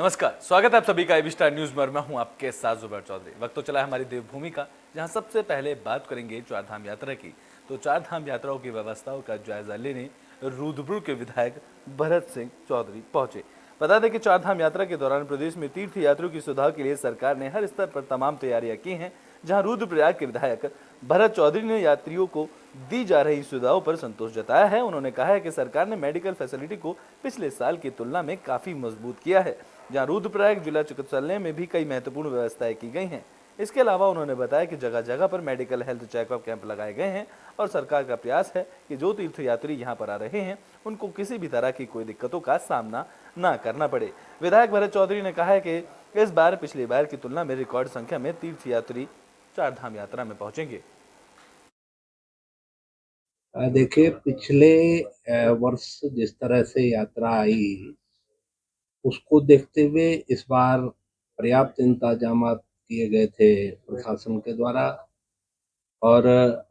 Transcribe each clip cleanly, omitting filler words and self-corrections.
नमस्कार, स्वागत है आप सभी का एबी स्टार न्यूज में। मैं हूं आपके साथ जुबैर चौधरी। वक्त तो चला है हमारी देवभूमि का, जहां सबसे पहले बात करेंगे चारधाम यात्रा की। तो चारधाम यात्राओं की व्यवस्थाओं का जायजा लेने रुद्रपुर के विधायक भरत सिंह चौधरी पहुंचे। बता दें कि चारधाम यात्रा के दौरान प्रदेश में तीर्थ यात्रियों की सुविधा के लिए सरकार ने हर स्तर पर तमाम तैयारियां की हैं। जहां रुद्रप्रयाग के विधायक भरत चौधरी ने यात्रियों को दी जा रही सुविधाओं पर संतोष जताया है। उन्होंने कहा है कि सरकार ने मेडिकल फैसिलिटी को पिछले साल की तुलना में काफी मजबूत किया है। जहां रुद्रप्रयाग जिला चिकित्सालय में भी कई महत्वपूर्ण व्यवस्थाएं की गई हैं। इसके अलावा उन्होंने बताया कि जगह जगह पर मेडिकल हेल्थ चेकअप कैंप लगाए गए हैं और सरकार का प्रयास है कि जो तीर्थ यात्री यहां पर आ रहे हैं उनको किसी भी तरह की कोई दिक्कतों का सामना न करना पड़े। विधायक भरत चौधरी ने कहा है कि इस बार पिछली बार की तुलना में रिकॉर्ड संख्या में तीर्थ यात्री चारधाम यात्रा में पहुंचेंगे। देखिए, पिछले वर्ष जिस तरह से यात्रा आई उसको देखते हुए इस बार पर्याप्त इंतजामात किए गए थे प्रशासन के द्वारा और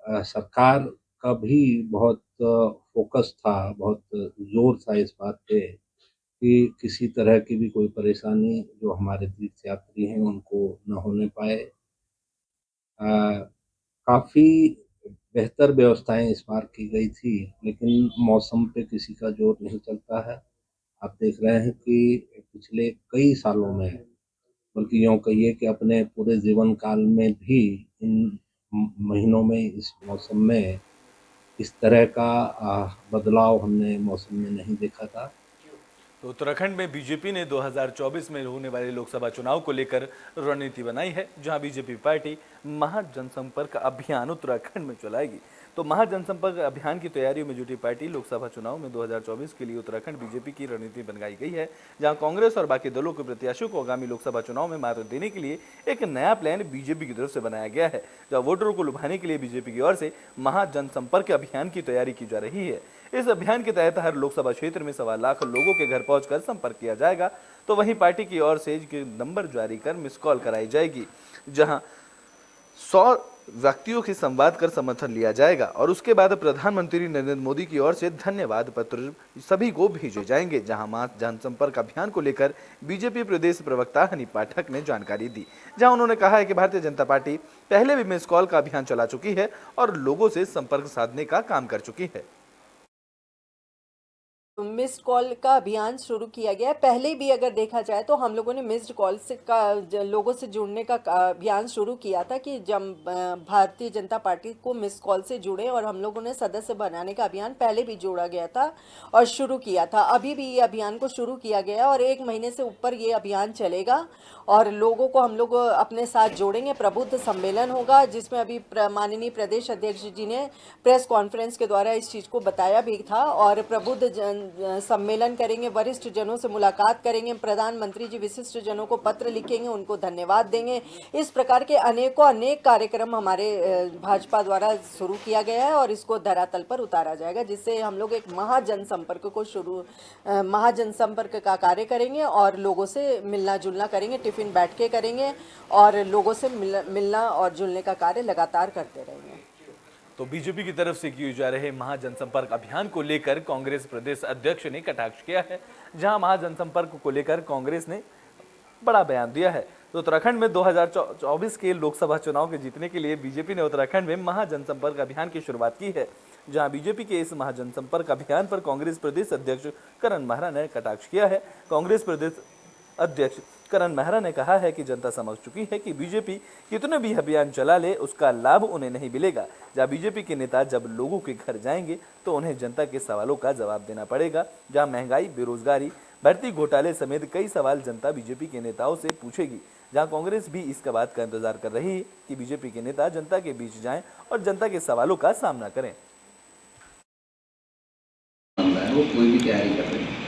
सरकार का भी बहुत फोकस था, बहुत जोर था इस बात पे कि किसी तरह की भी कोई परेशानी जो हमारे तीर्थ यात्री हैं उनको न होने पाए। काफ़ी बेहतर व्यवस्थाएं इस बार की गई थी, लेकिन मौसम पे किसी का जोर नहीं चलता है। आप देख रहे हैं कि पिछले कई सालों में, बल्कि यूँ कहिए कि अपने पूरे जीवन काल में भी इन महीनों में, इस मौसम में इस तरह का बदलाव हमने मौसम में नहीं देखा था। तो उत्तराखंड में बीजेपी ने 2024 में होने वाले लोकसभा चुनाव को लेकर रणनीति बनाई है। जहां बीजेपी पार्टी महाजनसंपर्क अभियान उत्तराखंड में चलाएगी। तो महाजनसंपर्क अभियान की तैयारियों में जुटी पार्टी लोकसभा चुनाव में 2024 के लिए उत्तराखंड बीजेपी की रणनीति बनाई गई है। जहां कांग्रेस और बाकी दलों के प्रत्याशियों को आगामी लोकसभा चुनाव में मात देने के लिए एक नया प्लान बीजेपी की तरफ से बनाया गया है। जहां वोटरों को लुभाने के लिए बीजेपी की ओर से महाजनसंपर्क अभियान की तैयारी की जा रही है। इस अभियान के तहत हर लोकसभा क्षेत्र में 1.25 लाख लोगों के घर पहुंचकर संपर्क किया जाएगा। तो वहीं पार्टी की ओर से नंबर जारी कर मिस कॉल कराई जाएगी, जहां 100 व्यक्तियों के संवाद कर समर्थन लिया जाएगा और उसके बाद प्रधानमंत्री नरेंद्र मोदी की ओर से धन्यवाद पत्र सभी को भेजे जाएंगे। जहां जनसंपर्क अभियान को लेकर बीजेपी प्रदेश प्रवक्ता हनी पाठक ने जानकारी दी, जहां उन्होंने कहा है कि भारतीय जनता पार्टी पहले भी मिस कॉल का अभियान चला चुकी है और लोगों से संपर्क साधने का काम कर चुकी है। मिस्ड कॉल का अभियान शुरू किया गया है। पहले भी अगर देखा जाए तो हम लोगों ने मिस्ड कॉल से लोगों से जुड़ने का अभियान शुरू किया था कि जब भारतीय जनता पार्टी को मिस्ड कॉल से जुड़े, और हम लोगों ने सदस्य बनाने का अभियान पहले भी जोड़ा गया था और शुरू किया था। अभी भी ये अभियान को शुरू किया गया और 1 महीने से ऊपर ये अभियान चलेगा और लोगों को हम लोग अपने साथ जोड़ेंगे। प्रबुद्ध सम्मेलन होगा जिसमें अभी माननीय प्रदेश अध्यक्ष जी ने प्रेस कॉन्फ्रेंस के द्वारा इस चीज़ को बताया भी था। और प्रबुद्ध सम्मेलन करेंगे, वरिष्ठ जनों से मुलाकात करेंगे, प्रधानमंत्री जी विशिष्ट जनों को पत्र लिखेंगे, उनको धन्यवाद देंगे। इस प्रकार के अनेक कार्यक्रम हमारे भाजपा द्वारा शुरू किया गया है और इसको धरातल पर उतारा जाएगा, जिससे हम लोग एक महाजनसंपर्क का कार्य करेंगे और लोगों से मिलना जुलना करेंगे, टिफिन बैठ के करेंगे और लोगों से मिलना और जुलने का कार्य लगातार करते रहेंगे। तो बीजेपी की तरफ से किए जा रहे महाजनसंपर्क अभियान को लेकर कांग्रेस प्रदेश अध्यक्ष ने कटाक्ष किया है। जहां महाजनसंपर्क को लेकर कांग्रेस ने बड़ा बयान दिया है। तो उत्तराखंड में 2024 के लोकसभा चुनाव के जीतने के लिए बीजेपी ने उत्तराखंड में महाजनसंपर्क अभियान की शुरुआत की है। जहां बीजेपी के इस महाजनसंपर्क अभियान पर कांग्रेस प्रदेश अध्यक्ष करण मेहरा ने कटाक्ष किया है। कांग्रेस प्रदेश अध्यक्ष करण मेहरा ने कहा है कि जनता समझ चुकी है कि बीजेपी कितने भी अभियान चला ले उसका लाभ उन्हें नहीं मिलेगा। जहां बीजेपी के नेता जब लोगों के घर जाएंगे तो उन्हें जनता के सवालों का जवाब देना पड़ेगा। जहां महंगाई, बेरोजगारी, भर्ती घोटाले समेत कई सवाल जनता बीजेपी के नेताओं से पूछेगी। जहां कांग्रेस भी इसका बात का इंतजार कर रही है कि बीजेपी के नेता जनता के बीच जाएं और जनता के सवालों का सामना करें। वो कोई भी तैयारी कर रहे हैं,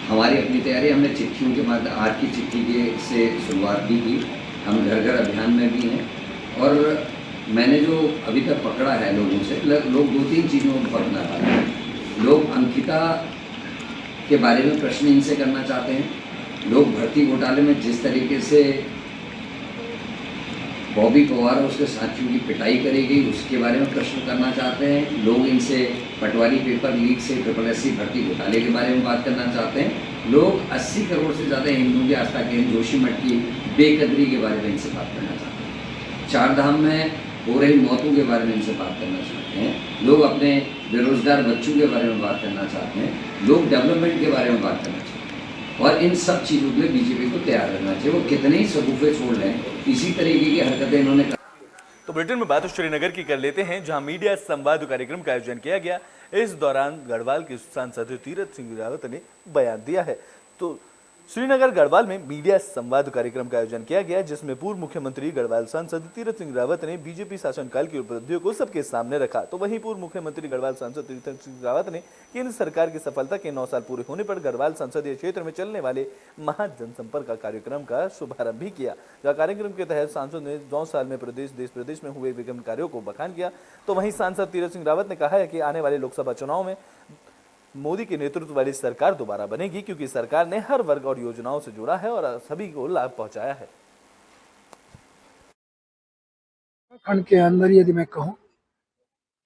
हमारी अपनी तैयारी, हमने चिट्ठियों के बाद आज की चिट्ठी से शुरुआत भी की। हम घर घर अभियान में भी हैं और मैंने जो अभी तक पकड़ा है लोगों से, लोग 2-3 चीज़ों को पकड़ना चाहते हैं। लोग अंकिता के बारे में प्रश्न इनसे करना चाहते हैं। लोग भर्ती घोटाले में जिस तरीके से बॉबी पवार और उसके साथियों की पिटाई करी गई उसके बारे में प्रश्न करना चाहते हैं। लोग इनसे पटवारी पेपर लीक से SSSC भर्ती घोटाले के बारे में बात करना चाहते हैं। लोग 80 करोड़ से ज़्यादा हिंदुओं की आस्था के जोशीमठ की बेकदरी के बारे में इनसे बात करना चाहते हैं। चार धाम में हो रही मौतों के बारे में इनसे बात करना चाहते हैं। लोग अपने बेरोजगार बच्चों के बारे में बात करना चाहते हैं। लोग डेवलपमेंट के बारे में बात करना चाहते हैं। और इन सब चीज़ों के लिए बीजेपी को तैयार रहना चाहिए। वो कितने ही सगुफे छोड़ लें, इसी तरीके की हरकतें इन्होंने। तो बुलेटिन में बात श्रीनगर की कर लेते हैं, जहां मीडिया संवाद कार्यक्रम का आयोजन किया गया। इस दौरान गढ़वाल के सांसद तीरथ सिंह रावत ने बयान दिया है। तो श्रीनगर गढ़वाल में मीडिया संवाद कार्यक्रम का आयोजन किया गया, जिसमें पूर्व मुख्यमंत्री गढ़वाल सांसद तीरथ सिंह रावत ने बीजेपी शासनकाल की उपलब्धियों को सबके सामने रखा। तो वहीं पूर्व मुख्यमंत्री गढ़वाल सांसद तीरथ सिंह रावत ने केंद्र सरकार की सफलता के 9 साल पूरे होने पर गढ़वाल संसदीय क्षेत्र में चलने वाले महाजनसंपर्क कार्यक्रम का शुभारंभ भी किया। जहाँ कार्यक्रम के तहत सांसद ने 9 साल में देश प्रदेश में हुए विभिन्न कार्यों को बखान किया। तो वहीं सांसद तीरथ सिंह रावत ने कहा है कि आने वाले लोकसभा चुनाव में मोदी के नेतृत्व वाली सरकार दोबारा बनेगी, क्योंकि सरकार ने हर वर्ग और योजनाओं से जुड़ा है और सभी को लाभ पहुंचाया है। खंड के अंदर यदि मैं कहूं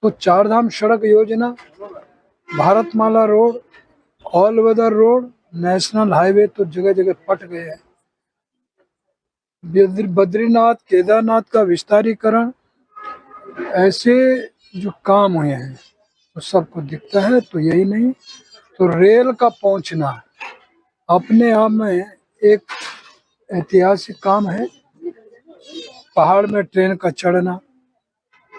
तो चारधाम सड़क योजना, Bharatmala road, all weather road, national highway तो जगह जगह पट गए हैं। बद्रीनाथ केदारनाथ का विस्तारीकरण, ऐसे जो काम हुए हैं तो सबको दिखता है। तो यही नहीं तो रेल का पहुंचना अपने आप में एक ऐतिहासिक काम है। पहाड़ में ट्रेन का चढ़ना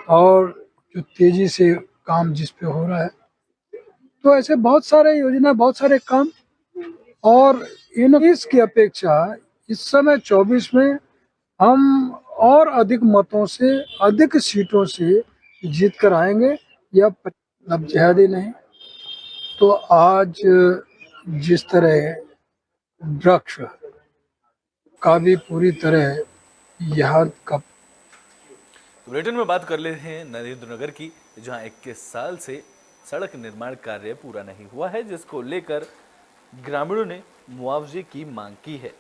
और जो तेजी से काम जिस पे हो रहा है, तो ऐसे बहुत सारे योजना, बहुत सारे काम। और इन की अपेक्षा इस समय 24 में हम और अधिक मतों से, अधिक सीटों से जीत कर आएंगे। या अब ज्यादा नहीं तो आज जिस तरह वृक्ष का भी पूरी तरह यहाँ का। बुलेटिन में बात कर लेते हैं नरेंद्र नगर की, जहां 21 साल से सड़क निर्माण कार्य पूरा नहीं हुआ है, जिसको लेकर ग्रामीणों ने मुआवजे की मांग की है।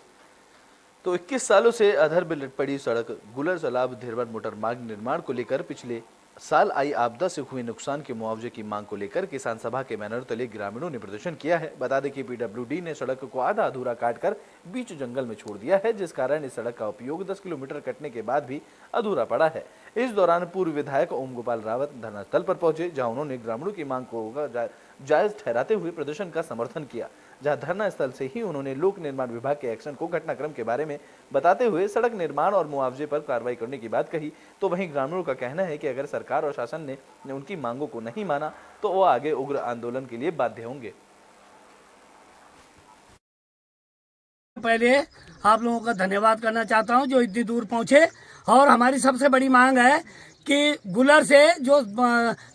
तो 21 सालों से अधर में लट पड़ी सड़क गुलर तालाब धेरवर मोटर मार्ग निर्माण को लेकर पिछले साल आई आपदा से हुए नुकसान के मुआवजे की मांग को लेकर किसान सभा के बैनर तले ग्रामीणों ने प्रदर्शन किया है। बता दें कि पीडब्ल्यूडी ने सड़क को आधा अधूरा काटकर बीच जंगल में छोड़ दिया है, जिस कारण इस सड़क का उपयोग 10 किलोमीटर कटने के बाद भी अधूरा पड़ा है। इस दौरान पूर्व विधायक ओम गोपाल रावत धरनास्थल पर पहुंचे, जहां उन्होंने ग्रामीणों की मांग को जायज ठहराते हुए प्रदर्शन का समर्थन किया। जहां धरना स्थल से ही उन्होंने लोक निर्माण विभाग के एक्शन को घटनाक्रम के बारे में बताते हुए सड़क निर्माण और मुआवजे पर कार्रवाई करने की बात कही। तो वहीं ग्रामीणों का कहना है कि अगर सरकार और शासन ने उनकी मांगों को नहीं माना तो वो आगे उग्र आंदोलन के लिए बाध्य होंगे। पहले आप लोगों का धन्यवाद करना चाहता हूं जो इतनी दूर पहुंचे। और हमारी सबसे बड़ी मांग है कि गुलर से जो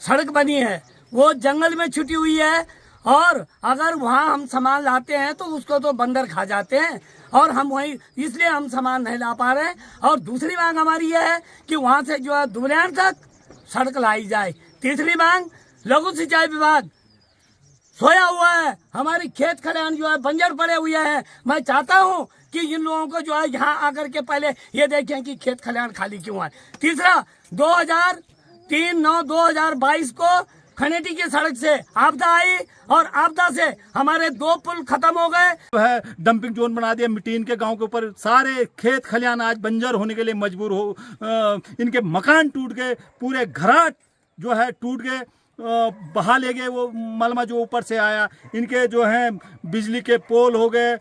सड़क बनी है वो जंगल में छुटी हुई है, और अगर वहाँ हम सामान लाते हैं तो उसको तो बंदर खा जाते हैं, और हम वही इसलिए हम सामान नहीं ला पा रहे हैं। और दूसरी मांग हमारी यह है कि वहाँ से जो है दुबलियान तक सड़क लाई जाए। तीसरी मांग, लघु सिंचाई विभाग सोया हुआ है, हमारी खेत खलिहान जो है बंजर पड़े हुए हैं। मैं चाहता हूँ कि इन लोगों को जो है यहाँ आकर के पहले ये देखें कि खेत खलिहान खाली क्यों है। तीसरा, 2023-9-2022 को खनेटी की सड़क से आपदा आई और आपदा से हमारे 2 पुल खत्म हो गए है। डंपिंग जोन बना दिया मिट्टी के गांव के ऊपर, सारे खेत खलिहान आज बंजर होने के लिए मजबूर हो। इनके मकान टूट गए, पूरे घराट जो है टूट गए, बहा ले गए वो मलमा जो ऊपर से आया। इनके जो है बिजली के पोल हो गए,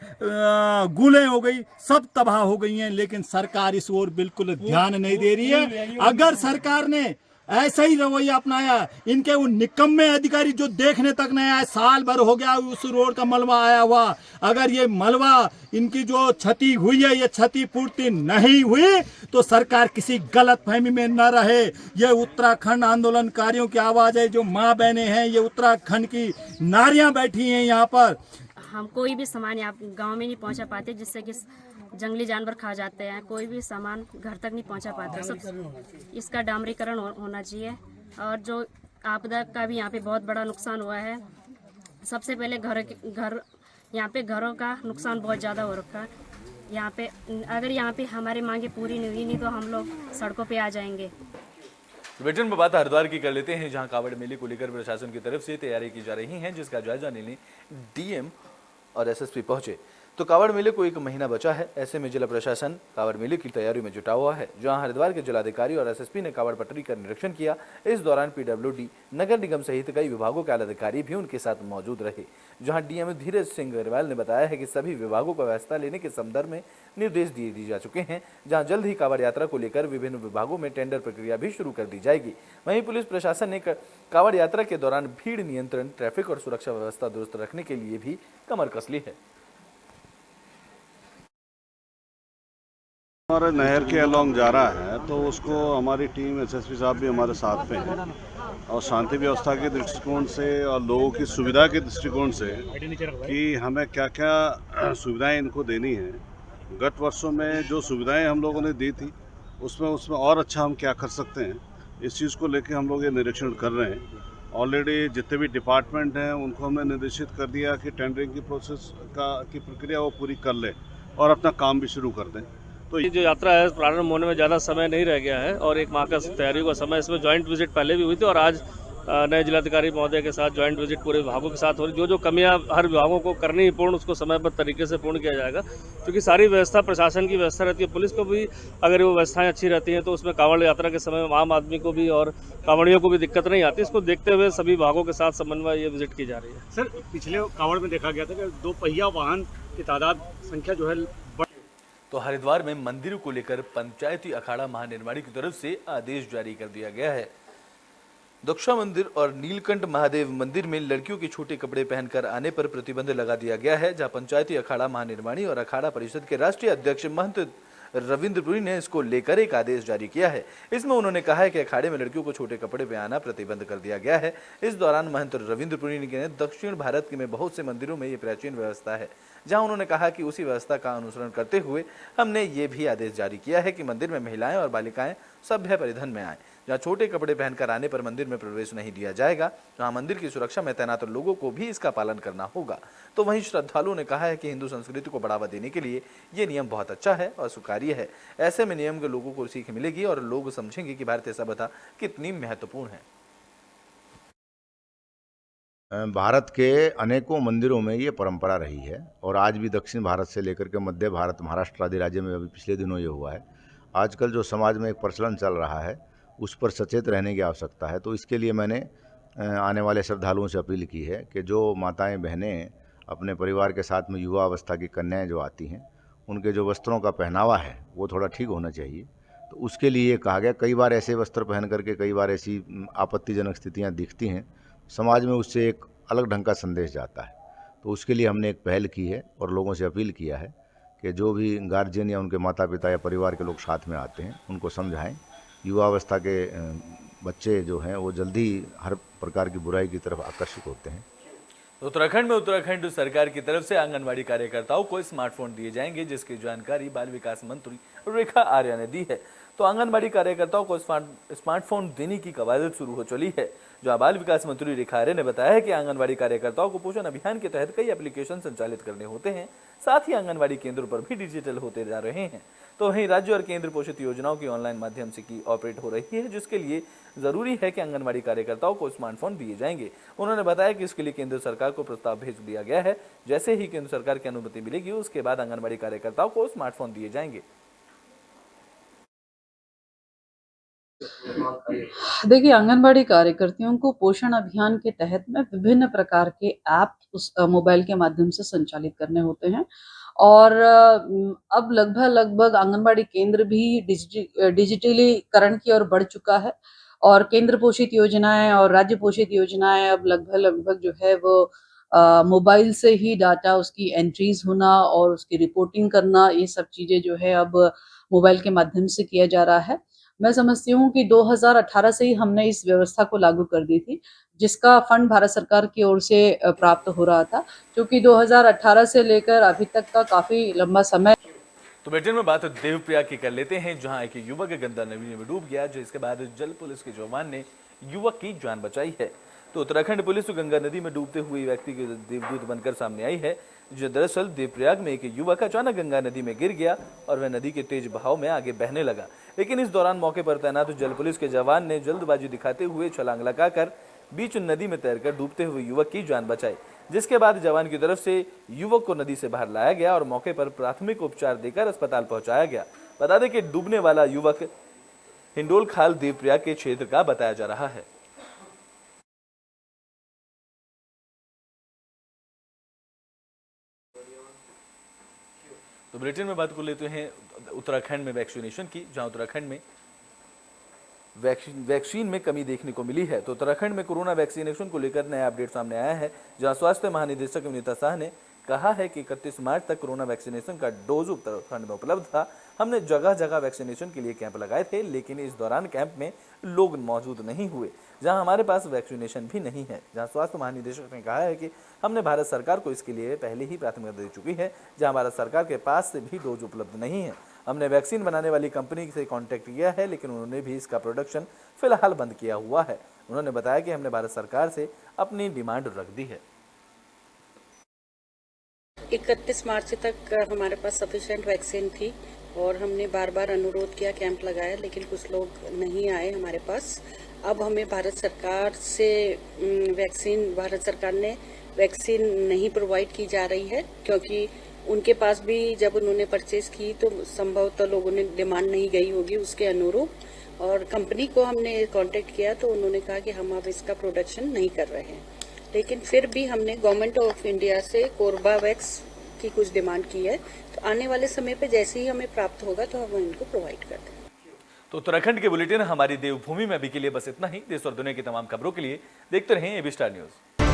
गुलें हो गई, सब तबाह हो गई हैं। लेकिन सरकार इस ओर बिल्कुल ध्यान नहीं दे रही है। अगर सरकार ने ऐसा ही रवैया अपनाया, इनके वो निकम्मे अधिकारी जो देखने तक नहीं आए, साल भर हो गया उस रोड का मलबा आया हुआ। अगर ये मलबा इनकी जो क्षति हुई है, ये क्षति पूर्ति नहीं हुई तो सरकार किसी गलत फहमी में न रहे। ये उत्तराखंड आंदोलनकारियों की आवाज है, जो माँ बहनें हैं, ये उत्तराखंड की नारियां बैठी हैं यहाँ पर। हम कोई भी सामान यहाँ गांव में नहीं पहुँचा पाते, जिससे कि जंगली जानवर खा जाते हैं। कोई भी सामान घर तक नहीं पहुंचा पाते। सब इसका डामरीकरण होना चाहिए। और जो आपदा का भी यहाँ पे बहुत बड़ा नुकसान हुआ है। सबसे पहले घर यहाँ पे घरों का नुकसान बहुत ज़्यादा हो रखा है यहाँ पे। अगर यहाँ पे हमारी मांगे पूरी नहीं हुई नहीं तो हम लोग सड़कों पे आ जाएंगे। बुलेटिन में बात हरिद्वार की कर लेते हैं, जहां कावड़ मेले को लेकर प्रशासन की तरफ से तैयारी की जा रही है, जिसका जायजा लेने डीएम और एसएसपी पहुंचे तो कांवड़ मेले को 1 महीना बचा है। ऐसे में जिला प्रशासन कांवड़ मेले की तैयारी में जुटा हुआ है। जहां हरिद्वार के जिलाधिकारी और एसएसपी ने कांवड़ पटरी का निरीक्षण किया। इस दौरान पीडब्ल्यूडी, नगर निगम सहित कई विभागों के आलाधिकारी भी उनके साथ मौजूद रहे। जहां डीएम धीरज सिंह अग्रवाल ने बताया है कि सभी विभागों को व्यवस्था लेने के संदर्भ में निर्देश दिए जा चुके हैं। जहां जल्द ही कांवड़ यात्रा को लेकर विभिन्न विभागों में टेंडर प्रक्रिया भी शुरू कर दी जाएगी। वहीं पुलिस प्रशासन ने कांवड़ यात्रा के दौरान भीड़ नियंत्रण, ट्रैफिक और सुरक्षा व्यवस्था दुरुस्त रखने के लिए भी कमर कस ली है। हमारे नहर के अलोंग जा रहा है तो उसको हमारी टीम एसएसपी साहब भी हमारे साथ में हैं और शांति व्यवस्था के दृष्टिकोण से और लोगों की सुविधा के दृष्टिकोण से कि हमें क्या क्या सुविधाएं इनको देनी है। गत वर्षों में जो सुविधाएं हम लोगों ने दी थी उसमें और अच्छा हम क्या कर सकते हैं, इस चीज़ को लेकर हम लोग ये निरीक्षण कर रहे हैं। ऑलरेडी जितने भी डिपार्टमेंट हैं उनको हमने निर्देशित कर दिया कि टेंडरिंग की प्रोसेस की प्रक्रिया वो पूरी कर लें और अपना काम भी शुरू कर दें। तो ये जो यात्रा है प्रारंभ होने में ज़्यादा समय नहीं रह गया है और 1 माह का तैयारी का समय, इसमें जॉइंट विजिट पहले भी हुई थी और आज नए जिलाधिकारी महोदय के साथ जॉइंट विजिट पूरे विभागों के साथ हो रही। जो कमियां हर विभागों को करनी ही पूर्ण, उसको समयबद्ध तरीके से पूर्ण किया जाएगा, क्योंकि सारी व्यवस्था प्रशासन की व्यवस्था रहती है। पुलिस को भी अगर वो व्यवस्थाएं अच्छी रहती हैं तो उसमें कांवड़ यात्रा के समय आम आदमी को भी और कांवड़ियों को भी दिक्कत नहीं आती। इसको देखते हुए सभी विभागों के साथ समन्वय ये विजिट की जा रही है। सर, पिछले कांवड़ में देखा गया था कि 2 पहिया वाहन की तादाद संख्या जो है। तो हरिद्वार में मंदिरों को लेकर पंचायती अखाड़ा महानिर्माणी की तरफ से आदेश जारी कर दिया गया है। दक्षा मंदिर और नीलकंठ महादेव मंदिर में लड़कियों के छोटे कपड़े पहनकर आने पर प्रतिबंध लगा दिया गया है। जहां पंचायती अखाड़ा महानिर्माणी और अखाड़ा परिषद के राष्ट्रीय अध्यक्ष महंत रविंद्रपुरी ने इसको लेकर एक आदेश जारी किया है। इसमें उन्होंने कहा है कि अखाड़े में लड़कियों को छोटे कपड़े में आना प्रतिबंध कर दिया गया है। इस दौरान महंत रविंद्रपुरी ने दक्षिण भारत में बहुत से मंदिरों में ये प्राचीन व्यवस्था है, जहां उन्होंने कहा कि उसी व्यवस्था का अनुसरण करते हुए हमने ये भी आदेश जारी किया है कि मंदिर में महिलाएं और बालिकाएं सभ्य परिधान में आएं। जहां छोटे कपड़े पहनकर आने पर मंदिर में प्रवेश नहीं दिया जाएगा। जहां मंदिर की सुरक्षा में तैनात लोगों को भी इसका पालन करना होगा। तो वहीं श्रद्धालुओं ने कहा है कि हिंदू संस्कृति को बढ़ावा देने के लिए ये नियम बहुत अच्छा है और स्वीकार्य है। ऐसे में नियम के लोगों को सीख मिलेगी और लोग समझेंगे कि भारतीय सभ्यता कितनी महत्वपूर्ण है। भारत के अनेकों मंदिरों में ये परंपरा रही है और आज भी दक्षिण भारत से लेकर के मध्य भारत, महाराष्ट्र आदि राज्य में अभी पिछले दिनों ये हुआ है। आजकल जो समाज में एक प्रचलन चल रहा है उस पर सचेत रहने की आवश्यकता है। तो इसके लिए मैंने आने वाले श्रद्धालुओं से अपील की है कि जो माताएं बहनें अपने परिवार के साथ में युवा अवस्था की कन्याएं जो आती हैं, उनके जो वस्त्रों का पहनावा है वो थोड़ा ठीक होना चाहिए। तो उसके लिए ये कहा गया, कई बार ऐसे वस्त्र पहन करके कई बार ऐसी आपत्तिजनक स्थितियाँ दिखती हैं, समाज में उससे एक अलग ढंग का संदेश जाता है। तो उसके लिए हमने एक पहल की है और लोगों से अपील किया है कि जो भी गार्जियन या उनके माता पिता या परिवार के लोग साथ में आते हैं उनको समझाएं। युवावस्था के बच्चे जो हैं वो जल्दी हर प्रकार की बुराई की तरफ आकर्षित होते हैं। उत्तराखंड में उत्तराखंड सरकार की तरफ से आंगनवाड़ी कार्यकर्ताओं को स्मार्टफोन दिए जाएंगे, जिसकी जानकारी बाल विकास मंत्री रेखा आर्या ने दी है। तो आंगनवाड़ी कार्यकर्ताओं को स्मार्टफोन देने की कवायद शुरू हो चली है। जो बाल विकास मंत्री रेखा आर्या ने बताया है कि आंगनवाड़ी कार्यकर्ताओं को पोषण अभियान के तहत कई एप्लीकेशन संचालित करने होते हैं, साथ ही आंगनवाड़ी केंद्रों पर भी डिजिटल होते जा रहे हैं। तो वहीं राज्य और केंद्र पोषित योजनाओं की ऑनलाइन माध्यम से की ऑपरेट हो रही है, जिसके लिए जरूरी है कि आंगनवाड़ी कार्यकर्ताओं को स्मार्टफोन दिए जाएंगे। उन्होंने बताया कि इसके लिए केंद्र सरकार को प्रस्ताव भेज दिया गया है। जैसे ही केंद्र सरकार की अनुमति मिलेगी उसके बाद आंगनवाड़ी कार्यकर्ताओं को स्मार्टफोन दिए जाएंगे। देखिए, आंगनबाड़ी कार्यकर्तियों को पोषण अभियान के तहत में विभिन्न प्रकार के ऐप उस मोबाइल के माध्यम से संचालित करने होते हैं और अब लगभग आंगनबाड़ी केंद्र भी डिजिटलीकरण की ओर बढ़ चुका है और केंद्र पोषित योजनाएं और राज्य पोषित योजनाएं अब लगभग जो है वो मोबाइल से ही डाटा उसकी एंट्रीज होना और उसकी रिपोर्टिंग करना, ये सब चीजें जो है अब मोबाइल के माध्यम से किया जा रहा है। मैं समझती हूँ कि 2018 से ही हमने इस व्यवस्था को लागू कर दी थी, जिसका फंड भारत सरकार की ओर से प्राप्त हो रहा था, क्योंकि 2018 से लेकर अभी तक का काफी लंबा समय। तो ब्रिटेन में बात देवप्रयाग की कर लेते हैं, जहां एक युवक गंगा नदी में डूब गया, जिसके बाद जल पुलिस के जवान ने युवक की जान बचाई है। तो उत्तराखंड पुलिस गंगा नदी में डूबते हुए व्यक्ति के देवदूत बनकर सामने आई है, जो दरअसल देवप्रयाग में एक युवक अचानक गंगा नदी में गिर गया और वह नदी के तेज बहाव में आगे बहने लगा। लेकिन इस दौरान मौके पर तैनात जल पुलिस के जवान ने जल्दबाजी दिखाते हुए छलांग लगाकर बीच नदी में तैरकर डूबते हुए युवक की जान बचाई। जिसके बाद जवान की तरफ से युवक को नदी से बाहर लाया गया और मौके पर प्राथमिक उपचार देकर अस्पताल पहुंचाया गया। बता दें कि डूबने वाला युवक हिंडोल खाल देवप्रयाग के क्षेत्र का बताया जा रहा है। तो बुलेटिन में बात कर लेते हैं उत्तराखंड में वैक्सीनेशन की, जहां उत्तराखंड में वैक्सीन में कमी देखने को मिली है। तो उत्तराखंड में कोरोना वैक्सीनेशन को लेकर नया अपडेट सामने आया है, जहां स्वास्थ्य महानिदेशक विनीता शाह ने कहा है कि 31 मार्च तक कोरोना वैक्सीनेशन का डोज उत्तराखंड में उपलब्ध था। हमने जगह जगह वैक्सीनेशन के लिए कैंप लगाए थे, लेकिन इस दौरान कैंप में लोग मौजूद नहीं हुए, जहां हमारे पास वैक्सीनेशन भी नहीं है। जहां स्वास्थ्य महानिदेशक ने कहा है कि हमने भारत सरकार को इसके लिए पहले ही प्राथमिकता दे चुकी है, जहां भारत सरकार के पास से भी डोज उपलब्ध नहीं है। हमने वैक्सीन बनाने वाली कंपनी से कांटेक्ट किया है, लेकिन उन्होंने भी इसका प्रोडक्शन फिलहाल बंद किया हुआ है। उन्होंने बताया कि हमने भारत सरकार से अपनी डिमांड रख दी है। 31 मार्च तक हमारे पास सफिशिएंट वैक्सीन थी और हमने बार बार अनुरोध किया, कैंप लगाया, लेकिन कुछ लोग नहीं आए हमारे पास। अब हमें भारत सरकार ने वैक्सीन नहीं प्रोवाइड की जा रही है, क्योंकि उनके पास भी जब उन्होंने परचेज की तो संभवतः लोगों ने डिमांड नहीं गई होगी उसके अनुरूप। और कंपनी को हमने कांटेक्ट किया तो उन्होंने कहा कि हम अब इसका प्रोडक्शन नहीं कर रहे हैं, लेकिन फिर भी हमने गवर्नमेंट ऑफ इंडिया से कोर्बावैक्स की कुछ डिमांड की है। तो आने वाले समय पे जैसे ही हमें प्राप्त होगा तो हम इनको प्रोवाइड कर देंगे। तो उत्तराखंड के बुलेटिन हमारी देवभूमि में अभी के लिए बस इतना ही। देश और दुनिया की तमाम खबरों के लिए देखते रहें एबी स्टार न्यूज।